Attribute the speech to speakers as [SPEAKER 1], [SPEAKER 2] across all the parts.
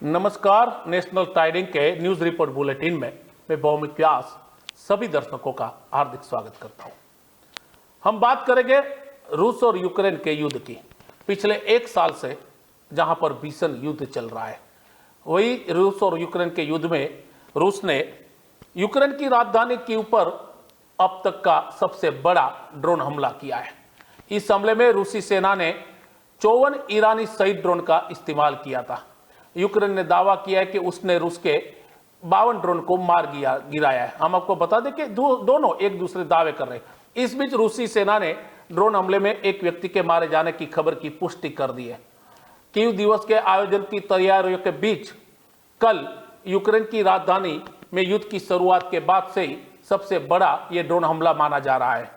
[SPEAKER 1] नमस्कार। National tidying के news report bulletin में मैं भौमिक व्यास सभी दर्शकों का हार्दिक स्वागत करता हूं। हम बात करेंगे रूस और यूक्रेन के युद्ध की। पिछले एक साल से जहां पर भीषण युद्ध चल रहा है, वही रूस और यूक्रेन के युद्ध में रूस ने यूक्रेन की राजधानी के ऊपर अब तक का सबसे बड़ा ड्रोन हमला किया है। इस हमले में रूसी सेना ने 54 ईरानी शहीद ड्रोन का इस्तेमाल किया था। यूक्रेन ने दावा किया है कि उसने रूस के 52 ड्रोन को मार गिराया है। हम आपको बता दें कि दोनों एक दूसरे दावे कर रहे हैं। इस बीच रूसी सेना ने ड्रोन हमले में एक व्यक्ति के मारे जाने की खबर की पुष्टि कर दी है। कीव दिवस के आयोजन की तैयारियों के बीच कल यूक्रेन की राजधानी में युद्ध की शुरुआत के बाद से ही सबसे बड़ा यह ड्रोन हमला माना जा रहा है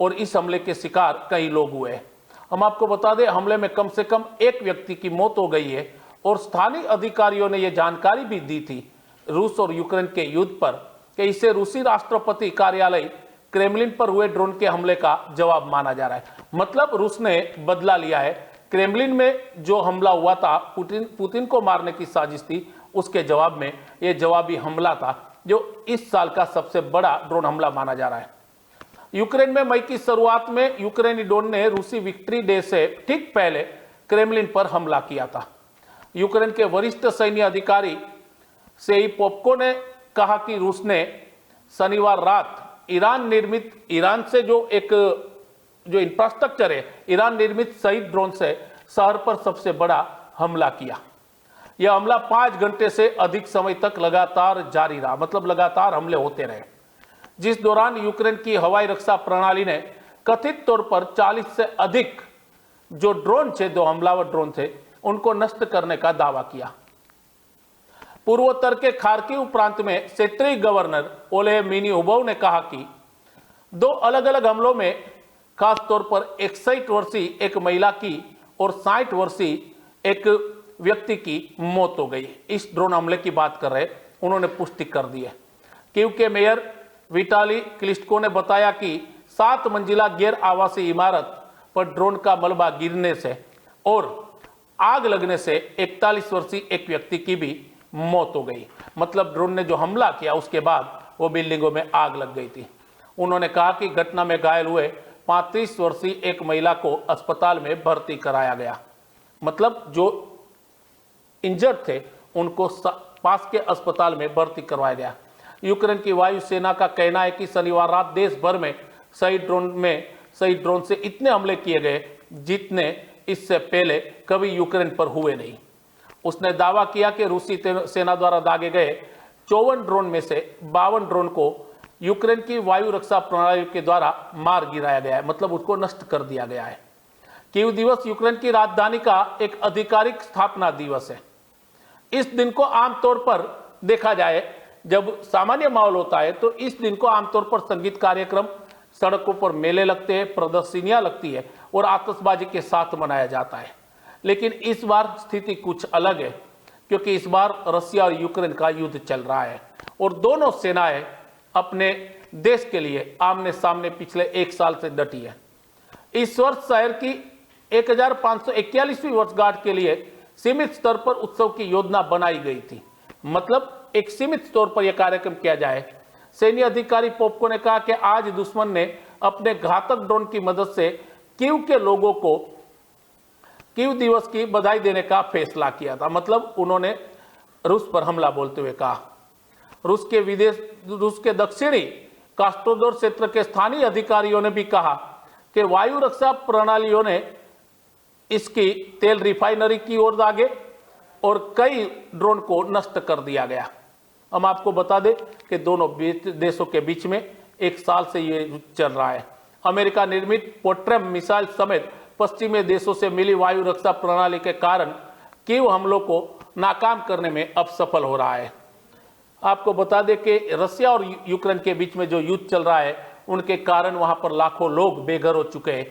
[SPEAKER 1] और इस हमले के शिकार कई लोग हुए हैं। हम आपको बता दें, हमले में कम से कम एक व्यक्ति की मौत हो गई है और स्थानीय अधिकारियों ने यह जानकारी भी दी थी रूस और यूक्रेन के युद्ध पर कि इसे रूसी राष्ट्रपति कार्यालय क्रेमलिन पर हुए ड्रोन के हमले का जवाब माना जा रहा है। मतलब रूस ने बदला लिया है। क्रेमलिन में जो हमला हुआ था, पुतिन को मारने की साजिश थी, उसके जवाब में यह जवाबी हमला था जो इस साल का सबसे बड़ा ड्रोन हमला माना जा रहा है। यूक्रेन में मई की शुरुआत में यूक्रेनी ड्रोन ने रूसी विक्ट्री डे से ठीक पहले क्रेमलिन पर हमला किया था। यूक्रेन के वरिष्ठ सैन्य अधिकारी सेई पोपको ने कहा कि रूस ने शनिवार रात ईरान से जो इंफ्रास्ट्रक्चर है, ईरान निर्मित शहीद ड्रोन से शहर पर सबसे बड़ा हमला किया। यह हमला 5 घंटे से अधिक समय तक लगातार जारी रहा। मतलब लगातार हमले होते रहे, जिस दौरान यूक्रेन की हवाई रक्षा प्रणाली ने कथित तौर पर 40 से अधिक जो ड्रोन थे, दो हमलावर ड्रोन थे, उनको नष्ट करने का दावा किया। पूर्वोत्तर के खार्किव प्रांत में क्षेत्रीय गवर्नर ओले मिनिउबोव ने कहा कि 2 अलग अलग हमलों में खास तौर पर 61 वर्षीय एक महिला की और 60 वर्षीय एक व्यक्ति की मौत हो गई। इस ड्रोन हमले की बात कर रहे, उन्होंने पुष्टि कर दी है। कीव के मेयर विटाली क्लिस्टको ने बताया कि 7 मंजिला गैर आवासीय इमारत पर ड्रोन का मलबा गिरने से और आग लगने से 41 वर्षीय एक व्यक्ति की भी मौत हो गई। मतलब ड्रोन ने जो हमला किया उसके बाद वो बिल्डिंगों में आग लग गई थी। उन्होंने कहा कि घटना में घायल हुए 35 वर्षीय एक महिला को अस्पताल में भर्ती कराया गया। मतलब जो इंजर्ड थे उनको पास के अस्पताल में भर्ती करवाया गया। यूक्रेन की वायुसेना का कहना है कि शनिवार रात देश भर में शहीद ड्रोन से इतने हमले किए गए जितने इससे पहले कभी यूक्रेन पर हुए नहीं। उसने दावा किया कि रूसी सेना द्वारा दागे गए 54 ड्रोन में से 52 ड्रोन को यूक्रेन की वायु रक्षा प्रणाली के द्वारा मार गिराया गया है। मतलब उसको नष्ट कर दिया गया है। कीव दिवस यूक्रेन की राजधानी का एक आधिकारिक स्थापना दिवस है। इस दिन को आमतौर पर देखा जाए, जब सामान्य माहौल होता है तो इस दिन को आमतौर पर संगीत कार्यक्रम, सड़कों पर मेले लगते हैं, प्रदर्शनियां लगती है और आतिशबाजी के साथ मनाया जाता है। लेकिन इस बार स्थिति कुछ अलग है, क्योंकि इस बार रशिया और यूक्रेन का युद्ध चल रहा है और दोनों सेनाएं अपने देश के लिए आमने सामने पिछले एक साल से डटी है। इस वर्ष शहर की 1541वीं वर्षगांठ के लिए सीमित स्तर पर उत्सव की योजना बनाई गई थी। मतलब एक सीमित तौर पर यह कार्यक्रम किया जाए। सैन्य अधिकारी पोपको ने कहा कि आज दुश्मन ने अपने घातक ड्रोन की मदद से कीव के लोगों को कीव दिवस की बधाई देने का फैसला किया था। मतलब उन्होंने रूस पर हमला बोलते हुए कहा। रूस के दक्षिणी कास्टोदोर क्षेत्र के स्थानीय अधिकारियों ने भी कहा कि वायु रक्षा प्रणालियों ने इसकी तेल रिफाइनरी की ओर दागे और कई ड्रोन को नष्ट कर दिया गया। हम आपको बता दें कि दोनों देशों के बीच में एक साल से ये चल रहा है। अमेरिका निर्मित पोट्रेम मिसाइल समेत पश्चिमी देशों से मिली वायु रक्षा प्रणाली के कारण कीव हमलों को नाकाम करने में अब सफल हो रहा है। आपको बता दें कि रशिया और यूक्रेन के बीच में जो युद्ध चल रहा है, उनके कारण वहां पर लाखों लोग बेघर हो चुके हैं,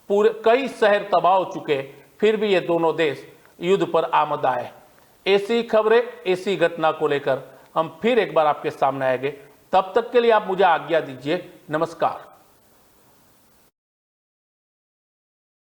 [SPEAKER 1] पूरे कई शहर तबाह हो चुके हैं, फिर भी ये दोनों देश युद्ध पर आमदा है। ऐसी खबरें, ऐसी घटना को लेकर हम फिर एक बार आपके सामने आएंगे। तब तक के लिए आप मुझे आज्ञा दीजिए। नमस्कार।